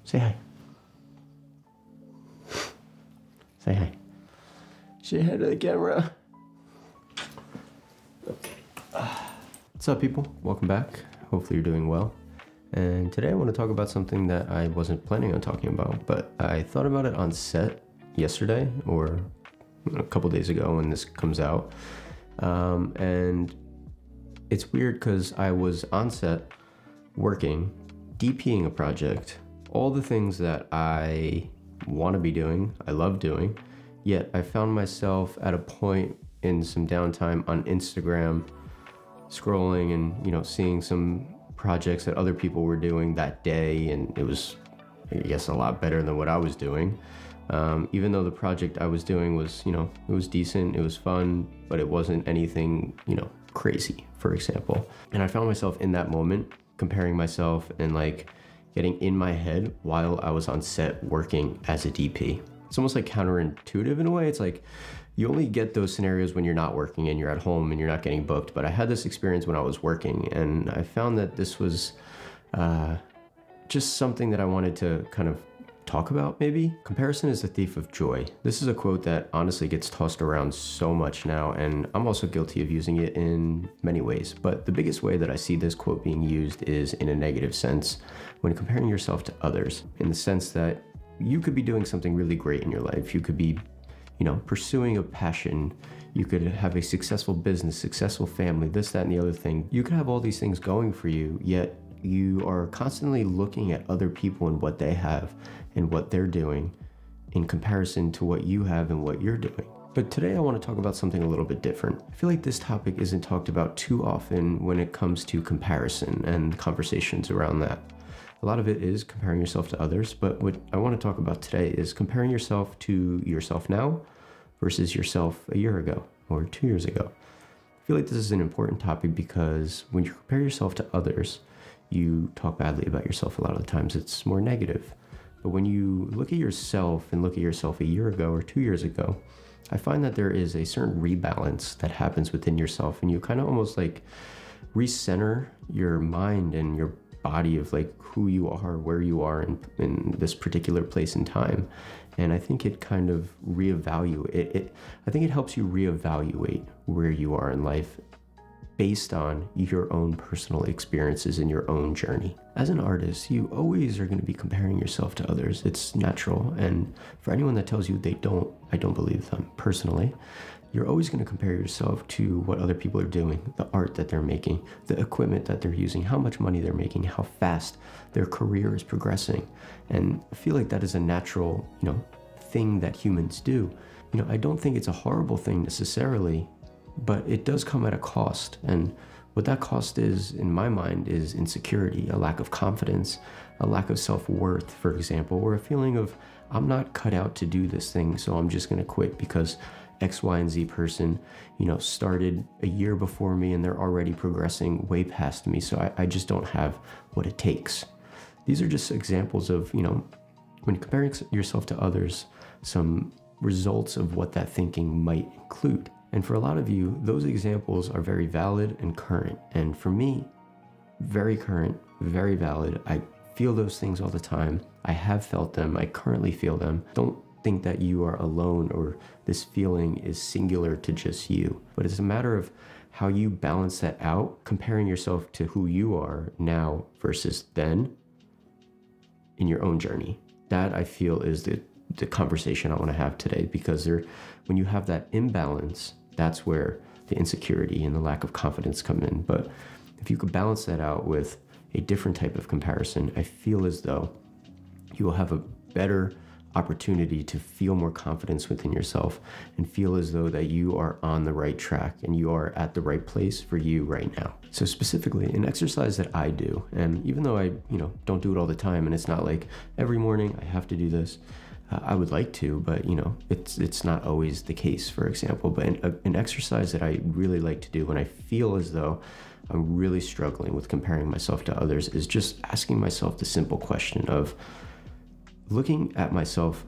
Say hi. Say hi. Say hi to the camera. Okay. What's up, people? Welcome back. Hopefully you're doing well. And today I want to talk about something that I wasn't planning on talking about, but I thought about it on set yesterday or a couple days ago when this comes out. And it's weird because I was on set working, DPing a project, all the things that I want to be doing, I love doing, yet I found myself at a point in some downtime on Instagram scrolling and, seeing some projects that other people were doing that day, and it was, I guess, a lot better than what I was doing. Even though the project I was doing was, it was decent, it was fun, but it wasn't anything, crazy, for example. And I found myself in that moment comparing myself and getting in my head while I was on set working as a DP. It's almost counterintuitive in a way. It's you only get those scenarios when you're not working and you're at home and you're not getting booked. But I had this experience when I was working, and I found that this was just something that I wanted to kind of talk about, maybe. Comparison is the thief of joy. This is a quote that honestly gets tossed around so much now, and I'm also guilty of using it in many ways. But the biggest way that I see this quote being used is in a negative sense, when comparing yourself to others, in the sense that you could be doing something really great in your life. You could be pursuing a passion. You could have a successful business, successful family, this, that, and the other thing. You could have all these things going for you, yet you are constantly looking at other people and what they have and what they're doing in comparison to what you have and what you're doing. But today I want to talk about something a little bit different. I feel like this topic isn't talked about too often when it comes to comparison and conversations around that. A lot of it is comparing yourself to others, but what I want to talk about today is comparing yourself to yourself now versus yourself a year ago or 2 years ago. I feel like this is an important topic because when you compare yourself to others, you talk badly about yourself a lot of the times. It's more negative. But when you look at yourself and look at yourself a year ago or 2 years ago, I find that there is a certain rebalance that happens within yourself, and you kind of almost recenter your mind and your body of who you are, where you are in this particular place and time. And I think it kind of I think it helps you reevaluate where you are in life based on your own personal experiences and your own journey. As an artist, you always are going to be comparing yourself to others. It's natural. And for anyone that tells you they don't, I don't believe them personally. You're always going to compare yourself to what other people are doing, the art that they're making, the equipment that they're using, how much money they're making, how fast their career is progressing. And I feel like that is a natural, thing that humans do. I don't think it's a horrible thing necessarily, but it does come at a cost. And what that cost is, in my mind, is insecurity, a lack of confidence, a lack of self-worth, for example, or a feeling of, I'm not cut out to do this thing, so I'm just going to quit because X, Y, and Z person, started a year before me and they're already progressing way past me. So I just don't have what it takes. These are just examples of, when comparing yourself to others, some results of what that thinking might include. And for a lot of you, those examples are very valid and current. And for me, very current, very valid. I feel those things all the time. I have felt them. I currently feel them. Don't think that you are alone or this feeling is singular to just you, but it's a matter of how you balance that out, comparing yourself to who you are now versus then in your own journey. That I feel is the conversation I want to have today, because when you have that imbalance, that's where the insecurity and the lack of confidence come in. But if you could balance that out with a different type of comparison, I feel as though you will have a better opportunity to feel more confidence within yourself and feel as though that you are on the right track and you are at the right place for you right now. So specifically, an exercise that I do, and even though I don't do it all the time, and it's not like every morning I have to do this, I would like to, but it's not always the case, for example. But an exercise that I really like to do when I feel as though I'm really struggling with comparing myself to others is just asking myself the simple question of, looking at myself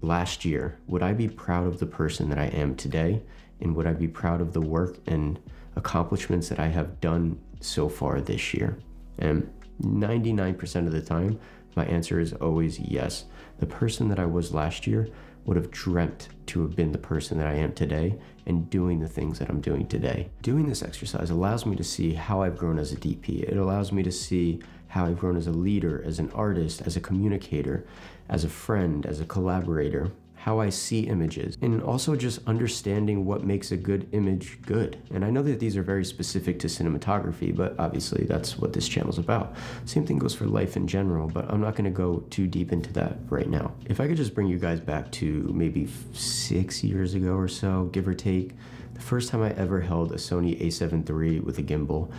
last year, would I be proud of the person that I am today? And would I be proud of the work and accomplishments that I have done so far this year? And 99% of the time, My answer is always yes. The person that I was last year would have dreamt to have been the person that I am today and doing the things that I'm doing today. Doing this exercise allows me to see how I've grown as a DP. It allows me to see how I've grown as a leader, as an artist, as a communicator, as a friend, as a collaborator, how I see images, and also just understanding what makes a good image good. And I know that these are very specific to cinematography, but obviously that's what this channel's about. Same thing goes for life in general, but I'm not gonna go too deep into that right now. If I could just bring you guys back to maybe 6 years ago or so, give or take, the first time I ever held a Sony a7 III with a gimbal.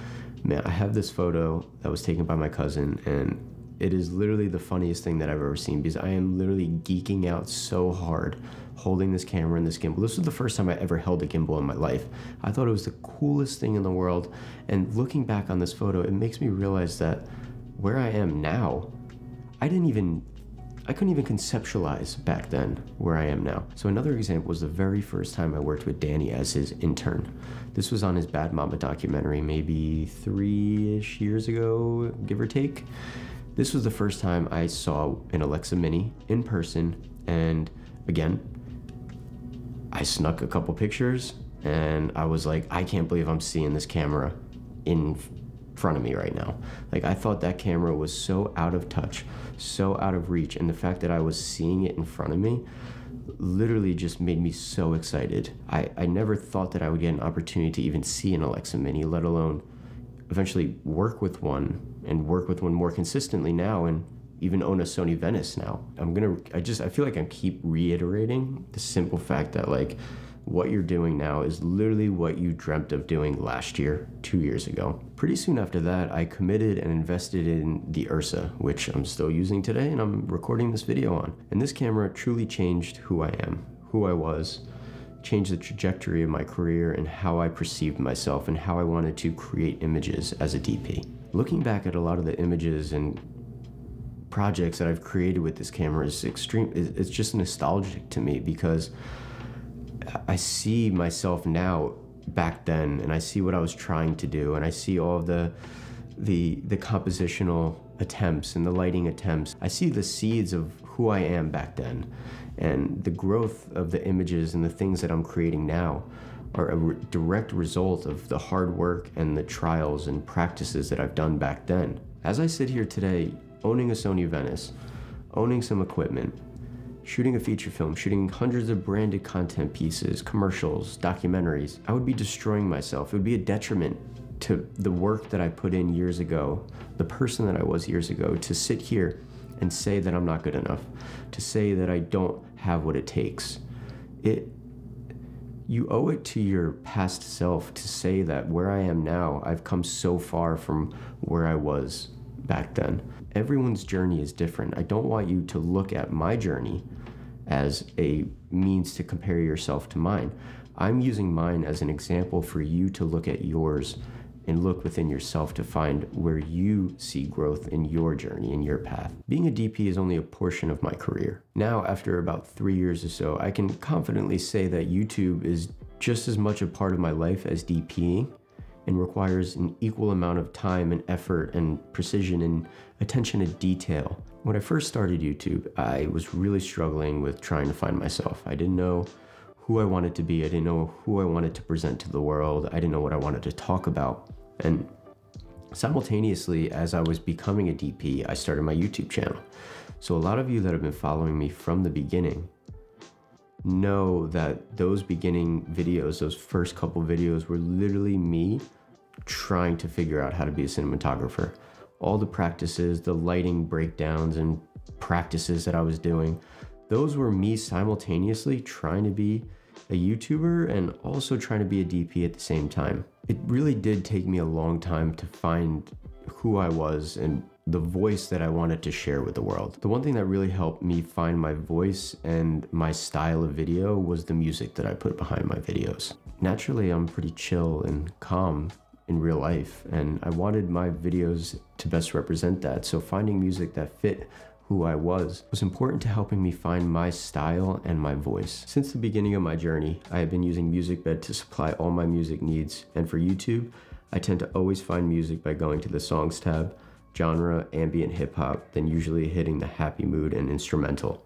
Man, I have this photo that was taken by my cousin, and it is literally the funniest thing that I've ever seen because I am literally geeking out so hard holding this camera and this gimbal. This was the first time I ever held a gimbal in my life. I thought it was the coolest thing in the world. And looking back on this photo, it makes me realize that where I am now, I couldn't even conceptualize back then where I am now. So another example was the very first time I worked with Danny as his intern. This was on his Bad Mama documentary, maybe 3-ish years ago, give or take. This was the first time I saw an Alexa Mini in person, and again, I snuck a couple pictures, and I was like, I can't believe I'm seeing this camera in front of me right now. Like, I thought that camera was so out of touch, so out of reach, and the fact that I was seeing it in front of me literally just made me so excited. I never thought that I would get an opportunity to even see an Alexa Mini, let alone eventually work with one and work with one more consistently now, and even own a Sony Venice now. I feel like I keep reiterating the simple fact that like what you're doing now is literally what you dreamt of doing last year, 2 years ago. Pretty soon after that, I committed and invested in the Ursa, which I'm still using today and I'm recording this video on. And this camera truly changed who I am, who I was, changed the trajectory of my career and how I perceived myself and how I wanted to create images as a DP. Looking back at a lot of the images and projects that I've created with this camera is it's just nostalgic to me because I see myself now back then and I see what I was trying to do and I see all of the compositional attempts and the lighting attempts. I see the seeds of who I am back then, and the growth of the images and the things that I'm creating now are a direct result of the hard work and the trials and practices that I've done back then. As I sit here today, owning a Sony Venice, owning some equipment, shooting a feature film, shooting hundreds of branded content pieces, commercials, documentaries, I would be destroying myself. It would be a detriment to the work that I put in years ago, the person that I was years ago, to sit here and say that I'm not good enough, to say that I don't have what it takes. You owe it to your past self to say that where I am now, I've come so far from where I was back then. Everyone's journey is different. I don't want you to look at my journey as a means to compare yourself to mine. I'm using mine as an example for you to look at yours and look within yourself to find where you see growth in your journey, in your path. Being a DP is only a portion of my career. Now, after about 3 years or so, I can confidently say that YouTube is just as much a part of my life as DPing and requires an equal amount of time and effort and precision and attention to detail. When I first started YouTube, I was really struggling with trying to find myself. I didn't know who I wanted to be. I didn't know who I wanted to present to the world. I didn't know what I wanted to talk about. And simultaneously, as I was becoming a DP, I started my YouTube channel. So a lot of you that have been following me from the beginning know that those beginning videos, those first couple videos, were literally me trying to figure out how to be a cinematographer. All the practices, the lighting breakdowns and practices that I was doing, those were me simultaneously trying to be a YouTuber and also trying to be a DP at the same time. It really did take me a long time to find who I was and the voice that I wanted to share with the world. The one thing that really helped me find my voice and my style of video was the music that I put behind my videos. Naturally, I'm pretty chill and calm in real life, and I wanted my videos to best represent that. So finding music that fit who I was important to helping me find my style and my voice. Since the beginning of my journey, I have been using MusicBed to supply all my music needs. And for YouTube, I tend to always find music by going to the Songs tab, genre, ambient hip hop, then usually hitting the happy mood and instrumental.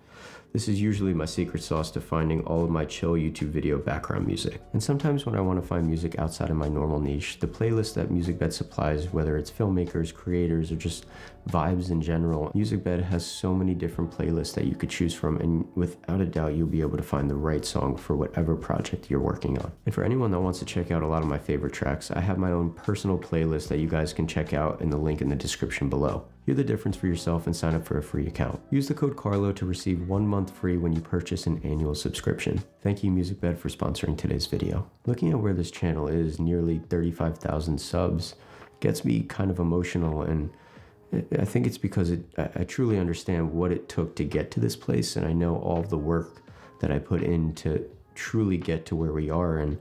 This is usually my secret sauce to finding all of my chill YouTube video background music. And sometimes when I want to find music outside of my normal niche, the playlist that MusicBed supplies, whether it's filmmakers, creators, or just vibes in general, MusicBed has so many different playlists that you could choose from, and without a doubt, you'll be able to find the right song for whatever project you're working on. And for anyone that wants to check out a lot of my favorite tracks, I have my own personal playlist that you guys can check out in the link in the description below. Hear the difference for yourself and sign up for a free account. Use the code Carlo to receive 1 month free when you purchase an annual subscription. Thank you, MusicBed, for sponsoring today's video. Looking at where this channel is, nearly 35,000 subs, gets me kind of emotional, and I think it's because I truly understand what it took to get to this place, and I know all of the work that I put in to truly get to where we are, and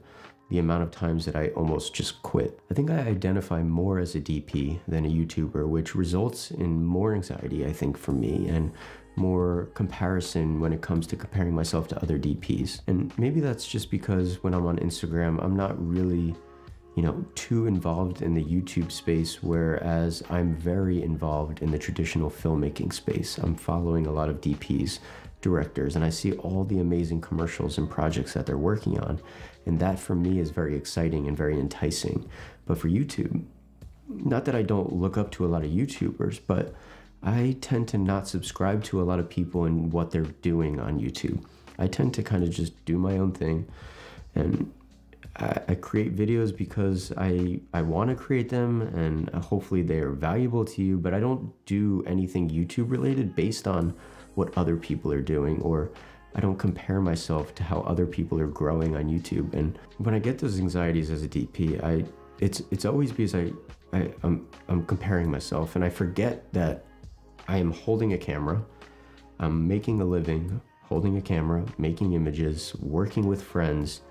the amount of times that I almost just quit. I think I identify more as a DP than a YouTuber, which results in more anxiety, I think, for me, and more comparison when it comes to comparing myself to other DPs. And maybe that's just because when I'm on Instagram, I'm not really, too involved in the YouTube space, whereas I'm very involved in the traditional filmmaking space. I'm following a lot of DPs, directors, and I see all the amazing commercials and projects that they're working on. And that for me is very exciting and very enticing. But for YouTube, not that I don't look up to a lot of YouTubers, but I tend to not subscribe to a lot of people and what they're doing on YouTube. I tend to kind of just do my own thing, and I create videos because I want to create them, and hopefully they are valuable to you, but I don't do anything YouTube related based on what other people are doing, or I don't compare myself to how other people are growing on YouTube. And when I get those anxieties as a DP, it's always because I'm comparing myself, and I forget that I am holding a camera, I'm making a living holding a camera, making images, working with friends.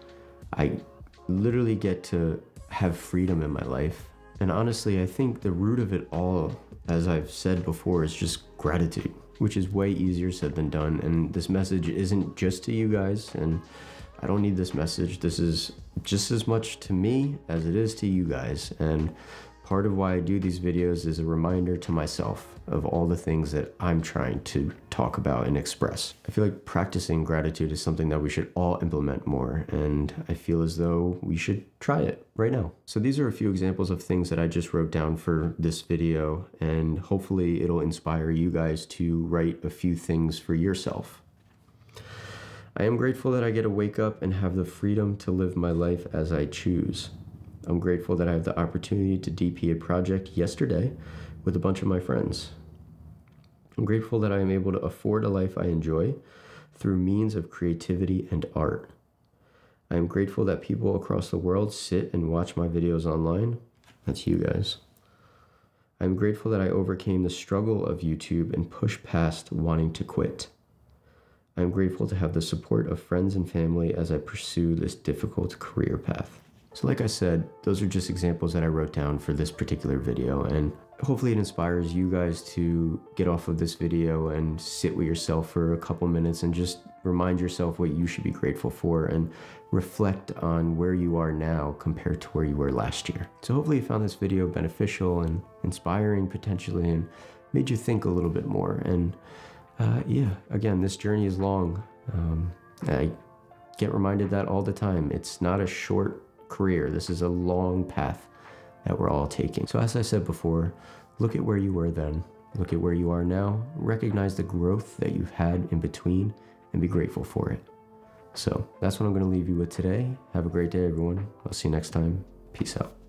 I literally get to have freedom in my life. And honestly, I think the root of it all, as I've said before, is just gratitude, which is way easier said than done. And this message isn't just to you guys, and I don't need this message. This is just as much to me as it is to you guys. And part of why I do these videos is a reminder to myself of all the things that I'm trying to talk about and express. I feel like practicing gratitude is something that we should all implement more, and I feel as though we should try it right now. So these are a few examples of things that I just wrote down for this video, and hopefully it'll inspire you guys to write a few things for yourself. I am grateful that I get to wake up and have the freedom to live my life as I choose. I'm grateful that I have the opportunity to DP a project yesterday with a bunch of my friends. I'm grateful that I am able to afford a life I enjoy through means of creativity and art. I am grateful that people across the world sit and watch my videos online. That's you guys. I'm grateful that I overcame the struggle of YouTube and pushed past wanting to quit. I'm grateful to have the support of friends and family as I pursue this difficult career path. So like I said, those are just examples that I wrote down for this particular video, and hopefully it inspires you guys to get off of this video and sit with yourself for a couple minutes and just remind yourself what you should be grateful for and reflect on where you are now compared to where you were last year. So hopefully you found this video beneficial and inspiring potentially, and made you think a little bit more. And yeah, again, this journey is long. I get reminded that all the time. It's not a short career. This is a long path that we're all taking. So as I said before, look at where you were then, look at where you are now, recognize the growth that you've had in between, and be grateful for it. So that's what I'm going to leave you with today. Have a great day, everyone. I'll see you next time. Peace out.